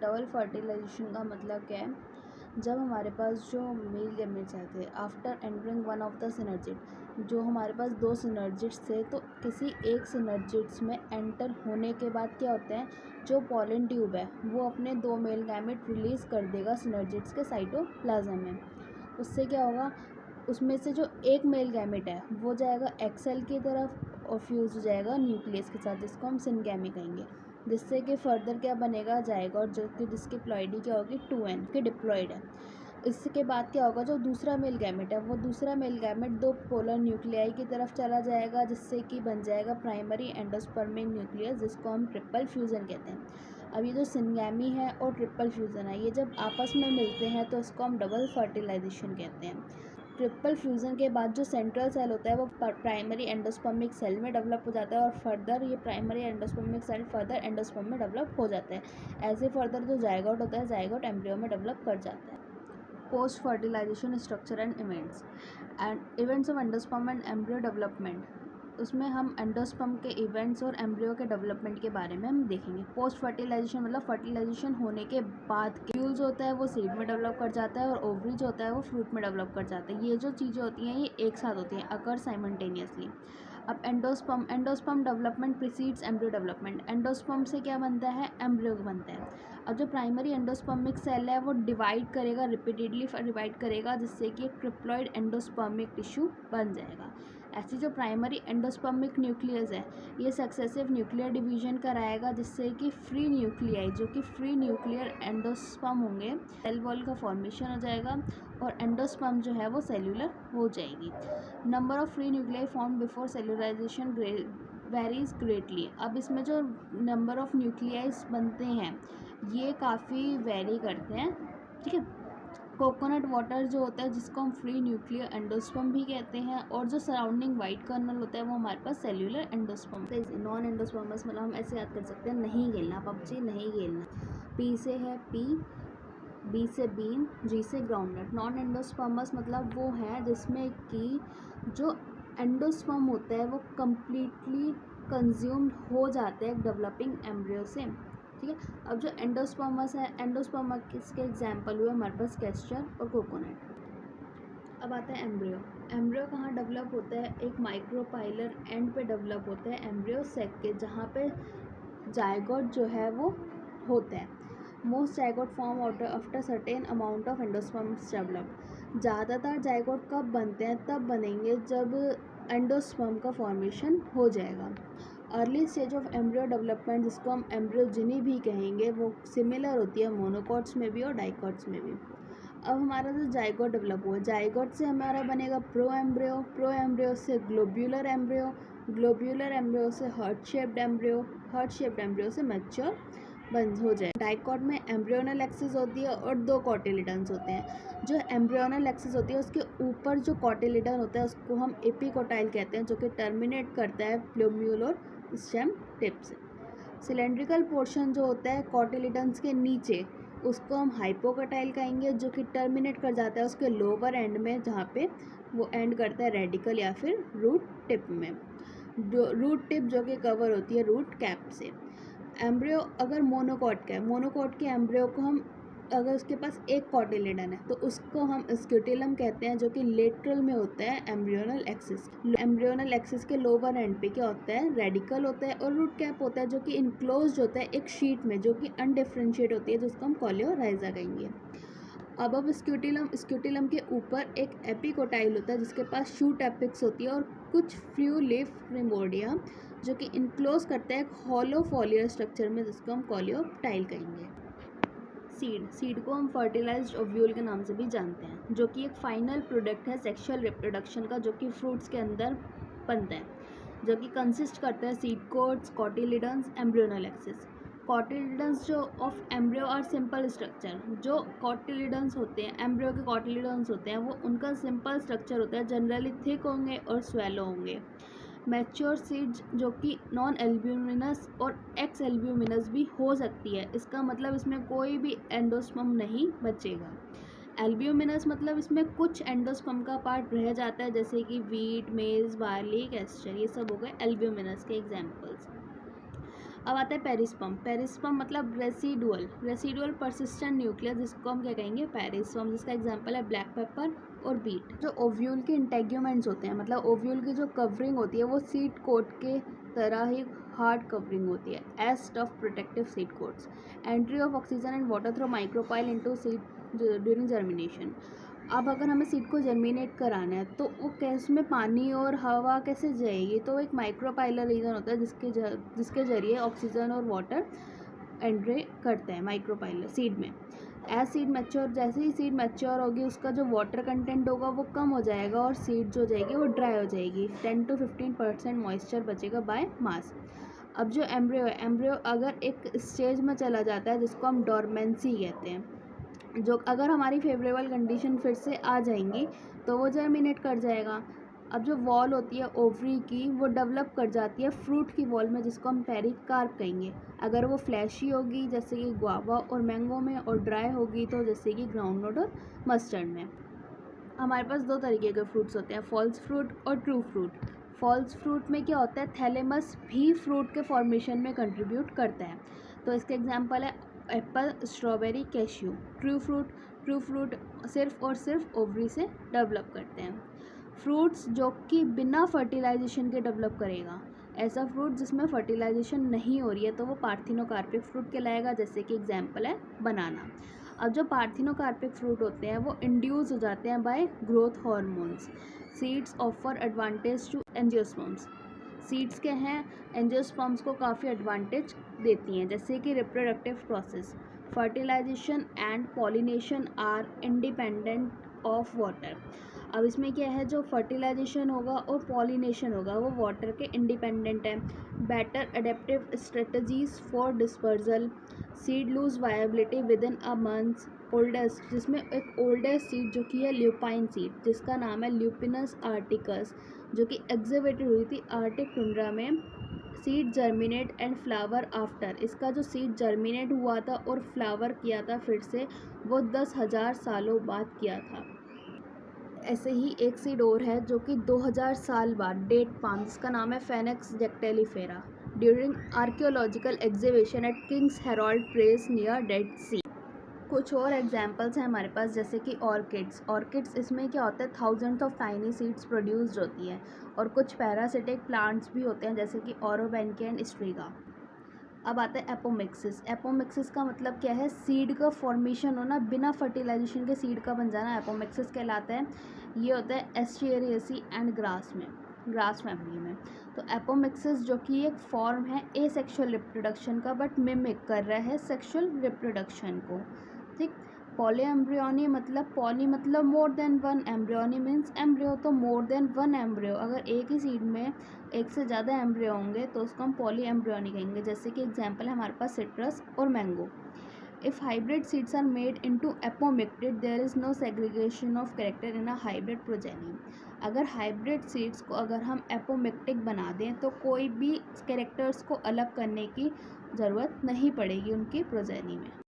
Double fertilisation का मतलब क्या है? जब हमारे पास जो मेल गैमेट्स आते हैं after entering one of the synergid, जो हमारे पास दो सिनर्जिड्स थे, तो किसी एक सिनर्जिड्स में एंटर होने के बाद क्या होता है, जो पॉलन ट्यूब है वो अपने दो मेल गैमेट रिलीज़ कर देगा सिनर्जिड्स के साइटोप्लाज्म में। उससे क्या होगा, उसमें से जो एक मेल गैमेट है वो जाएगा एक्सेल की तरफ और फ्यूज़ हो जाएगा न्यूक्लियस के साथ, जिसको हम सिनगैमी कहेंगे। जिससे कि फर्दर क्या बनेगा, जाएगा, जो कि जिसकी प्लॉइडी क्या होगी 2n की डिप्लॉइड है। इसके बाद क्या होगा, जो दूसरा मेल गैमेट है वो दूसरा मेल गैमेट दो पोलर न्यूक्लियाई की तरफ चला जाएगा, जिससे कि बन जाएगा प्राइमरी एंडोस्पर्मिक न्यूक्लियस, जिसको हम ट्रिपल फ्यूज़न कहते हैं। अब ये जो सिनगैमी है और ट्रिपल फ्यूज़न है, ये जब आपस में मिलते हैं तो इसको हम डबल फर्टिलाइजेशन कहते हैं। ट्रिपल फ्यूज़न के बाद जो सेंट्रल सेल होता है वो प्राइमरी एंडोस्पर्मिक सेल में डेवलप हो जाता है, और फर्दर ये primary endospermic cell further endosperm में डेवलप हो जाता है। ऐसे फर्दर जो जायगोट होता है, जायगोट एम्ब्रियो में डेवलप कर जाता है। Post fertilisation structure and events of endosperm and embryo development, उसमें हम एंडोस्पर्म के इवेंट्स और एम्ब्रियो के डेवलपमेंट के बारे में हम देखेंगे। पोस्ट फर्टिलाइजेशन मतलब फर्टिलाइजेशन होने के बाद फ्यूल्स होता है वो सीड में डेवलप कर जाता है, और ओवरी जो होता है वो फ्रूट में डेवलप कर जाता है। ये जो चीज़ें होती हैं ये एक साथ होती हैं, अकर साइमल्टेनियसली। अब endosperm development precedes embryo development. Endosperm से क्या बनता है, एम्ब्रियो बनता है। अब जो प्राइमरी एंडोस्पर्मिक सेल है वो डिवाइड करेगा, रिपीटेडली डिवाइड करेगा, जिससे कि एक ट्रिप्लॉइड एंडोस्पर्मिक टिश्यू बन जाएगा। ऐसी जो प्राइमरी एंडोस्पर्मिक न्यूक्लियस है ये सक्सेसिव न्यूक्लियर डिवीजन कराएगा, जिससे कि फ्री न्यूक्लियाई, जो कि फ्री न्यूक्लियर एंडोस्पर्म होंगे, सेल वॉल का फॉर्मेशन हो जाएगा और एंडोस्पर्म जो है वो सेल्यूलर हो जाएगी। Number of free nuclei form before cellularization varies greatly. अब इसमें जो नंबर ऑफ न्यूक्लियाइज बनते हैं ये काफ़ी वेरी करते हैं, ठीक है। कोकोनट वाटर जो होता है, जिसको हम फ्री न्यूक्लियर एंडोस्पर्म भी कहते हैं, और जो सराउंडिंग वाइट कर्नल होता है वो हमारे पास सेल्यूलर एंडोस्पर्म। नॉन एंडोस्पर्मस मतलब हम ऐसे याद कर सकते हैं, नहीं खेलना पबजी, नहीं खेलना। पी से है पी, बी से बीन, जी से ग्राउंडनट। नॉन एंडोस्पर्मस मतलब वो है जिसमें कि जो एंडोस्पर्म होता है वो कम्प्लीटली कंज्यूम्ड हो जाता है डेवलपिंग एम्ब्रियो से, ठीक है। अब जो एंडोस्पर्मस है, एंडोस्पर्म किसके एग्जाम्पल हुए हमारे पास, कैस्टर और कोकोनट। अब आता है एम्ब्रियो। एम्ब्रियो कहाँ डेवलप होता है, एक माइक्रोपाइलर एंड पे डेवलप होता है एम्ब्रियो सेक के, जहाँ पे जायगोट जो है वो होता है। Most zygote form after certain amount of endosperms develop. ज़्यादातर जायगोट कब बनते हैं, तब बनेंगे जब एंडोस्पर्म का फॉर्मेशन हो जाएगा। Early stage of embryo development, जिसको हम एम्ब्रियोजेनी भी कहेंगे, वो सिमिलर होती है मोनोकॉट्स में भी और डाइकॉट्स में भी। अब हमारा जो जायगोट डेवलप हुआ, जायगोट से हमारा बनेगा प्रो एम्ब्रियो से ग्लोब्यूलर एम्ब्रियो, ग्लोब्यूलर एम्ब्रियो से हार्ट शेप्ड एम्ब्रियो से मैच्योर बंद हो जाए। डाइकॉट में एम्ब्रियोनल एक्सिस होती है और दो कॉटिलिडन्स होते हैं। जो एम्ब्रियोनल एक्सिस होती है उसके ऊपर जो कॉटिलिडन होता है उसको हम एपिकोटाइल कहते हैं, जो कि टर्मिनेट करता है प्लूम्यूल और स्टेम टिप से। सिलेंड्रिकल पोर्शन जो होता है कॉटिलिडन्स के नीचे, उसको हम हाइपोकोटाइल कहेंगे, जो कि टर्मिनेट कर जाता है उसके लोअर एंड में, जहाँ पे वो एंड करता है रेडिकल या फिर रूट टिप में। रूट टिप जो कि कवर होती है रूट कैप से। एम्ब्रियो अगर मोनोकॉट का है, मोनोकॉट के एम्ब्रियो को हम, अगर उसके पास एक कॉटिलिडन है तो उसको हम स्क्यूटिलम कहते हैं, जो कि लेटरल में होता है एम्ब्रियोनल एक्सिस। एम्ब्रियोनल एक्सिस के लोअर एंड पे क्या होता है, रेडिकल होता है, और रूट कैप होता है जो कि इनक्लोज्ड होता है एक शीट में, जो कि अनडिफरेंशिएट होती है, जिसको हम कॉलियोराइजा कहेंगे। अब स्क्यूटिलम के ऊपर एक एपिकोटाइल होता है, जिसके पास शूट एपिक्स होती है और कुछ फ्यू लीफ प्रिमोर्डिया, जो कि इनक्लोज करता है एक हॉलो फॉलियर स्ट्रक्चर में, जिसको हम कॉलियोप्टाइल कहेंगे। सीड को हम फर्टिलाइज्ड ओव्यूल के नाम से भी जानते हैं, जो कि एक फाइनल प्रोडक्ट है सेक्सुअल रिप्रोडक्शन का, जो कि फ्रूट्स के अंदर बनता है, जो कि कंसिस्ट करता है seed coats, cotyledons, embryonal axis. Cotyledons जो of embryo are simple structure, जो कॉटिलिडन्स होते हैं, एम्ब्रियो के कॉटिलिडन्स होते हैं, वो उनका सिंपल स्ट्रक्चर होता है, जनरली थिक होंगे और स्वेलो होंगे। मैच्योर सीड्स जो कि नॉन एल्ब्यूमिनस और एक्स एल्ब्यूमिनस भी हो सकती है, इसका मतलब इसमें कोई भी एंडोस्पर्म नहीं बचेगा। एल्ब्यूमिनस मतलब इसमें कुछ एंडोस्पर्म का पार्ट रह जाता है, जैसे कि वीट, मेज, बार्ली, कैस्टर, ये सब हो गए एल्ब्यूमिनस के एग्जाम्पल्स। अब आता है पेरिस्पर्म। पेरिस्पर्म मतलब रेसिडुअल परसिस्टेंट न्यूक्लियस, जिसको हम क्या कहेंगे, पेरिस्पर्म, जिसका एग्जांपल है ब्लैक पेपर और बीट। जो ओव्यूल के इंटेग्यूमेंट्स होते हैं, मतलब ओव्यूल की जो कवरिंग होती है वो सीड कोट के तरह ही हार्ड कवरिंग होती है, as tough protective seed coats. Entry of oxygen and water through micropyle into seed during germination. अब अगर हमें सीड को जर्मिनेट कराना है तो वो कैसे में पानी और हवा कैसे जाएगी, तो एक माइक्रोपाइलर रीजन होता है जिसके जरिए ऑक्सीजन और वाटर एंट्री करते हैं माइक्रोपाइलर सीड में। एज सीड मैच्योर, जैसे ही सीड मैच्योर होगी उसका जो वाटर कंटेंट होगा वो कम हो जाएगा और सीड जो जाएगी वो ड्राई हो जाएगी। 10 to 15% मॉइस्चर बचेगा बाय मास। अब जो एम्ब्रियो है, एम्ब्रियो अगर एक स्टेज में चला जाता है जिसको हम डोरमेंसी कहते हैं, जो अगर हमारी फेवरेबल कंडीशन फिर से आ जाएंगी तो वो जर्मिनेट कर जाएगा। अब जो वॉल होती है ओवरी की वो डेवलप कर जाती है फ्रूट की वॉल में, जिसको हम पेरिकार्प कहेंगे। अगर वो फ्लैशी होगी जैसे कि गुआवा और मैंगो में, और ड्राई होगी तो जैसे कि ग्राउंडनट और मस्टर्ड में। हमारे पास दो तरीके के फ्रूट्स होते हैं, फॉल्स फ्रूट और ट्रू फ्रूट। फॉल्स फ्रूट में क्या होता है, थैलेमस भी फ्रूट के फॉर्मेशन में कंट्रीब्यूट करता है। तो इसके एग्जांपल है Apple, strawberry, cashew. True fruit सिर्फ और सिर्फ ओवरी से डेवलप करते हैं। फ्रूट्स जो कि बिना फर्टिलाइजेशन के डेवलप करेगा, ऐसा फ्रूट जिसमें फर्टिलाइजेशन नहीं हो रही है तो वो पार्थिनोकार्पिक फ्रूट कहलाएगा, जैसे कि एग्जांपल है बनाना। अब जो पार्थिनोकार्पिक फ्रूट होते हैं वो इंड्यूस हो जाते हैं by growth hormones. Seeds offer advantage to angiosperms. Seeds के हैं एंजियोस्पर्म्स को काफ़ी एडवांटेज देती हैं, जैसे कि reproductive process, fertilisation and pollination are independent of water. अब इसमें क्या है, जो फर्टिलाइजेशन होगा और पॉलिनेशन होगा वो वाटर के इंडिपेंडेंट है। Better adaptive strategies for dispersal, seed lose viability within a month. Oldest, जिसमें एक ओल्डेस्ट सीड जो कि है ल्यूपाइन सीड, जिसका नाम है ल्यूपिनस आर्टिकस, जो कि एग्जिबिटेड हुई थी आर्टिक टुंड्रा में। Seed germinate and flower after, इसका जो सीड जर्मिनेट हुआ था और फ्लावर किया था फिर से, वो 10,000 सालों बाद किया था। ऐसे ही एक सीड और है जो कि 2000 साल बाद, डेट पाम, जिसका नाम है Phoenix dactylifera, during archaeological exhibition at Kings Herald place near Dead Sea. कुछ और एग्जांपल्स हैं हमारे पास, जैसे कि ऑर्किड्स इसमें क्या होता है, thousands of tiny seeds produced होती हैं। और कुछ पैरासिटिक प्लांट्स भी होते हैं जैसे कि ओरोबेंके एंड स्ट्रीगा। अब आता है एपोमिक्सिस का मतलब क्या है, सीड का फॉर्मेशन होना बिना फर्टिलाइजेशन के, सीड का बन जाना एपोमिक्सिस कहलाता है। ये होता है एस्टेरियसी एंड ग्रास फैमिली में। तो एपोमिक्सिस जो कि एक फॉर्म है एसेक्सुअल रिप्रोडक्शन का, बट मिमिक कर रहा है सेक्सुअल रिप्रोडक्शन को, ठीक। पॉलीएम्ब्रियोनी मतलब, पॉली मतलब more than one, embryony means embryo, तो मोर देन वन एम्ब्रियो, अगर एक ही सीड में एक से ज़्यादा एम्ब्रियो होंगे तो उसको हम पॉली एम्ब्रियोनी कहेंगे, जैसे कि एग्जांपल है हमारे पास सिट्रस और mango. If hybrid seeds are made into apomicted there is no segregation of character in a hybrid progeny. अगर हाइब्रिड सीड्स को अगर हम एपोमिक्टिक बना दें तो कोई भी कैरेक्टर्स को अलग करने की ज़रूरत नहीं पड़ेगी उनकी प्रोजेनी में।